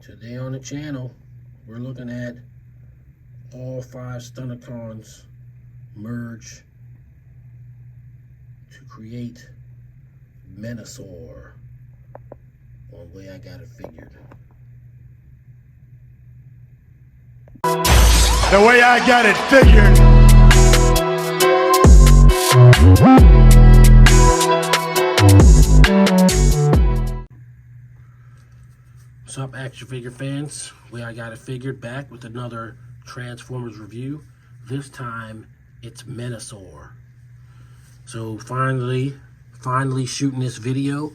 Today on the channel, we're looking at all 5 Stunticons merge to create Menasor, on the way I got it figured. The way I got it figured. What's up, action figure fans? The way I got it figured, back with another Transformers review. This time it's Menasor. So finally shooting this video.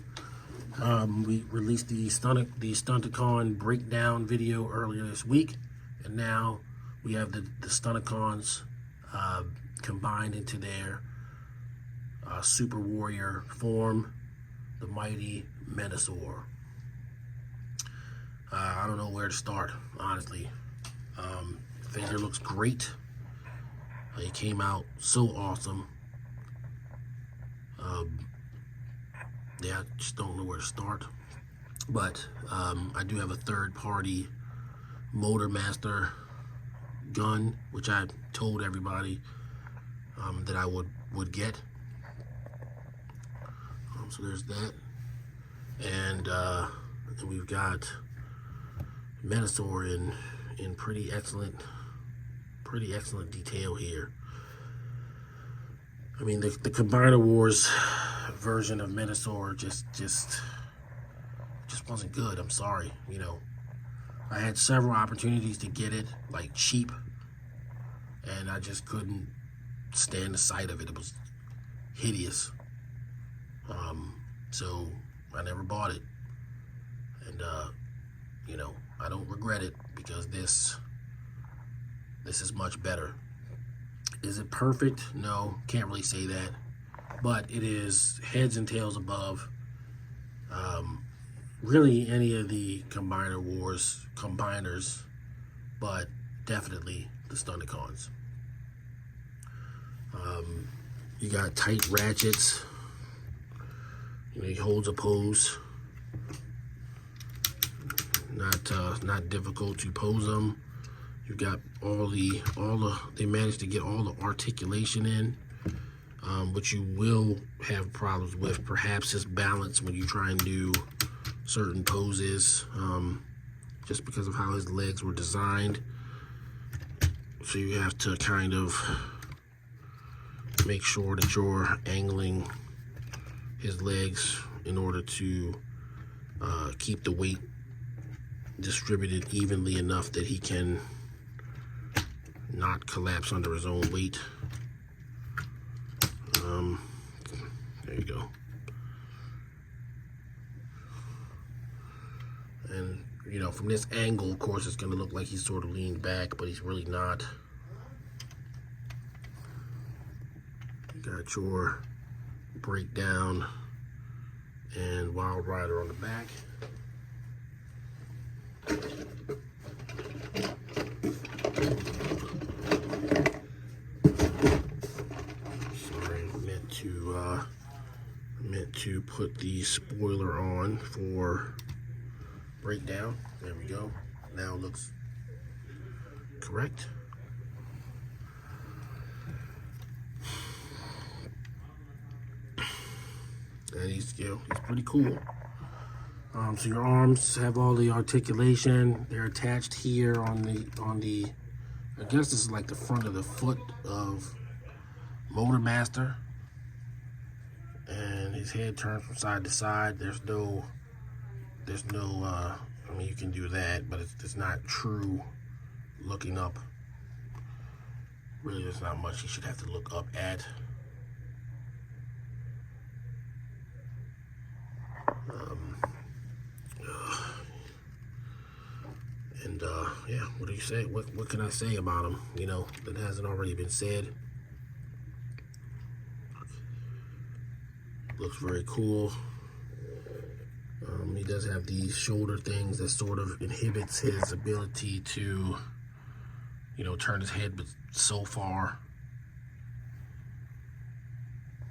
We released the Stunticon breakdown video earlier this week, and now we have the Stunticons combined into their Super Warrior form, the mighty Menasor. I don't know where to start, honestly. Figure looks great. It came out so awesome. Yeah, I just don't know where to start. But I do have a third-party Motor Master gun, which I told everybody that I would get. So there's that, and we've got Menasor in pretty excellent detail here. I mean, the Combiner Wars version of Menasor just wasn't good. I'm sorry. You know, I had several opportunities to get it, like, cheap, and I just couldn't stand the sight of it. It was hideous. So I never bought it, and you know, I don't regret it, because this is much better. Is it perfect? No, can't really say that, but it is heads and tails above really any of the Combiner Wars combiners, but definitely the Stunticons. You got tight ratchets. You know, he holds a pose. Not difficult to pose them. You've got they managed to get all the articulation in, but you will have problems with perhaps his balance when you try and do certain poses, just because of how his legs were designed. So you have to kind of make sure that you're angling his legs in order to keep the weight distributed evenly enough that he can not collapse under his own weight. There you go. And, you know, from this angle, of course, it's going to look like he's sort of leaned back, but he's really not. You got your breakdown and Wild Rider on the back. Sorry, meant to put the spoiler on for breakdown. There we go. Now it looks correct. And he's pretty cool. So your arms have all the articulation. They're attached here on the I guess this is like the front of the foot of Motor Master. And his head turns from side to side. There's no I mean, you can do that, but it's not true looking up. Really, there's not much you should have to look up at. Yeah, what do you say? What can I say about him, you know, that hasn't already been said? Looks very cool. He does have these shoulder things that sort of inhibits his ability to, you know, turn his head but so far.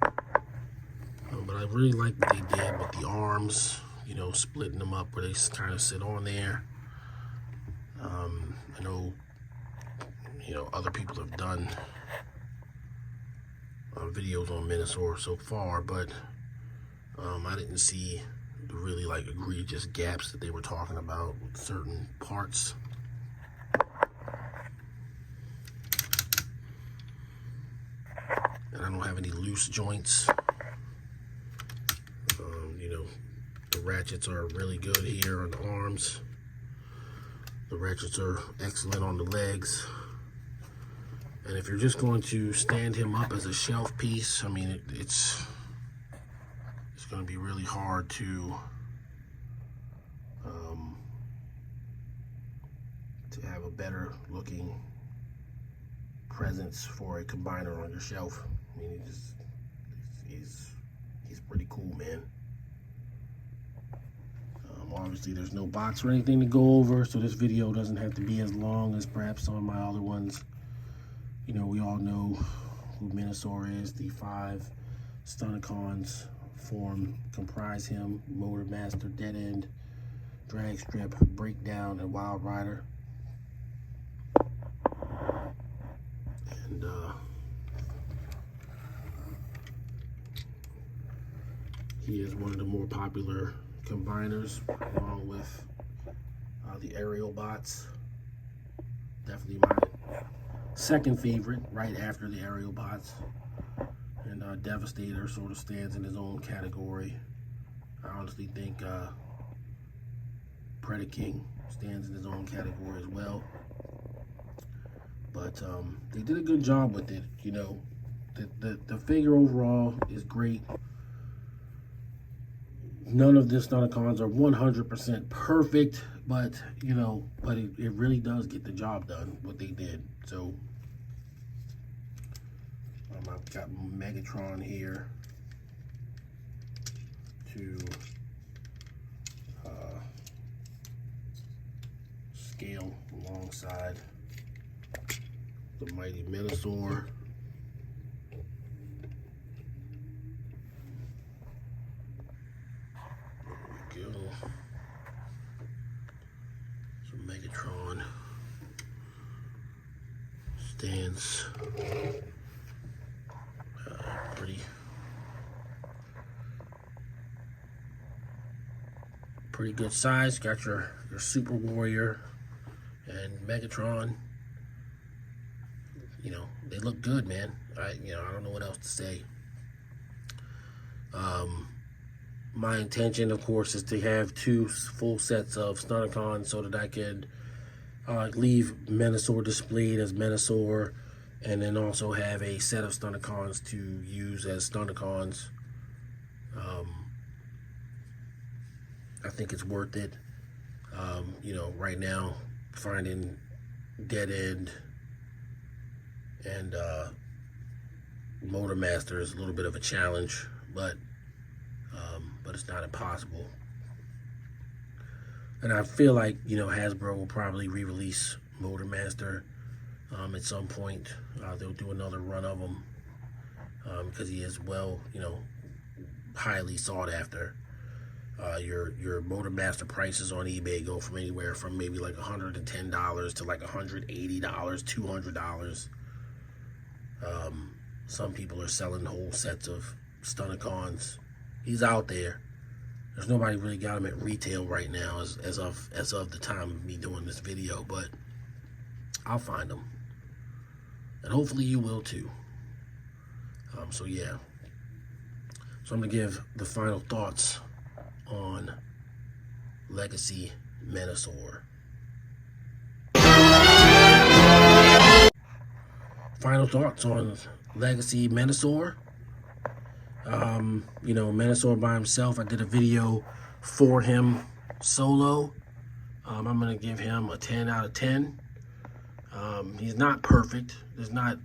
But I really like what they did with the arms, you know, splitting them up where they kind of sit on there. I know, other people have done videos on Menasor so far, but I didn't see the really like egregious gaps that they were talking about with certain parts. And I don't have any loose joints. The ratchets are really good here on the arms. The ratchets are excellent on the legs. And if you're just going to stand him up as a shelf piece, I mean, it's going to be really hard to have a better looking presence for a combiner on your shelf. I mean, he's pretty cool, man. Obviously, there's no box or anything to go over, so this video doesn't have to be as long as perhaps some of my other ones. We all know who Menasor is. The 5 Stunticons comprise him: Motor Master, Dead End, Drag Strip, Breakdown, and Wild Rider. And he is one of the more popular combiners, along with the aerial bots. Definitely my second favorite, right after the aerial bots. And Devastator sort of stands in his own category. I honestly think Predaking stands in his own category as well. But they did a good job with it. The figure overall is great. None of the Stunticons are 100% perfect, but it really does get the job done, what they did. So I've got Megatron here to scale alongside the mighty Menasor. There we go. So Megatron stands pretty good size. Got your Super Warrior and Megatron. They look good, man. I don't know what else to say. My intention, of course, is to have 2 full sets of Stunticons so that I could leave Menasor displayed as Menasor, and then also have a set of Stunticons to use as Stunticons. I think it's worth it. Right now, finding Dead End and Motor Master is a little bit of a challenge, but it's not impossible. And I feel like Hasbro will probably re-release Motor Master at some point. They'll do another run of them because he is highly sought after. Your Motor Master prices on eBay go from anywhere from maybe like $110 to like $180, $200. Some people are selling whole sets of Stunticons. He's out there. There's nobody really got him at retail right now as of the time of me doing this video, but I'll find them, and hopefully you will too. So yeah. So I'm gonna give the final thoughts on Legacy Menasor. Final thoughts on Legacy Menasor. Menasor by himself, I did a video for him solo. I'm gonna give him a 10 out of 10. He's not perfect. There's not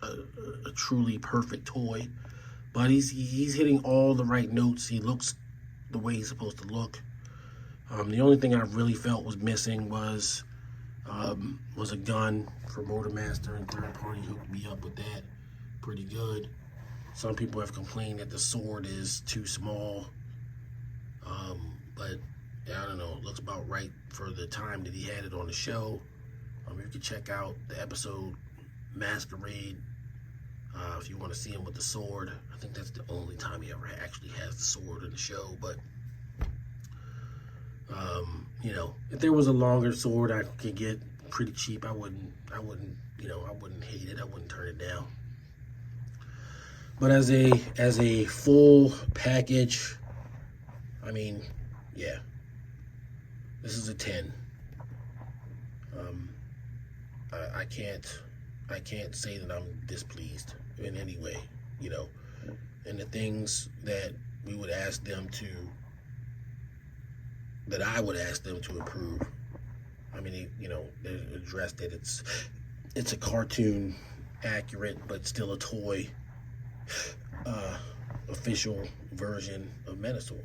a truly perfect toy, but he's hitting all the right notes. He looks the way he's supposed to look. The only thing I really felt was missing was a gun for Motor Master, and Third Party hooked me up with that pretty good. Some people have complained that the sword is too small, but I don't know, it looks about right for the time that he had it on the show. You can check out the episode Masquerade if you want to see him with the sword. I think that's the only time he ever actually has the sword in the show. But you know, if there was a longer sword I could get pretty cheap, I wouldn't hate it. I wouldn't turn it down. But as a full package, I mean, yeah, this is a 10. I can't say that I'm displeased in any way, you know. And the things that we would ask them to, that I would ask them to improve. I mean, you know, they addressed that it's a cartoon accurate, but still a toy official version of Menasor.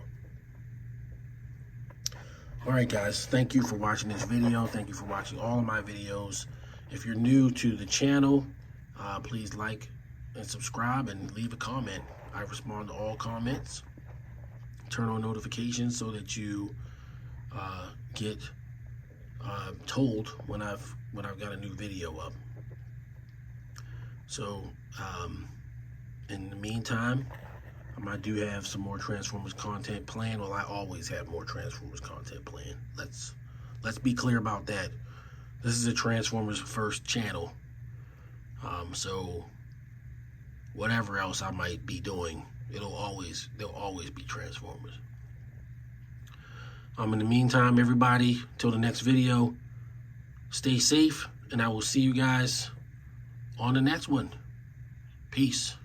Alright guys, thank you for watching this video. Thank you for watching all of my videos. If you're new to the channel, please like and subscribe and leave a comment. I respond to all comments. Turn on notifications so that you get told when I've got a new video up. So in the meantime, I do have some more Transformers content planned. Well, I always have more Transformers content planned. Let's be clear about that. This is a Transformers first channel. So whatever else I might be doing, there'll always be Transformers. In the meantime, everybody, till the next video, stay safe, and I will see you guys on the next one. Peace.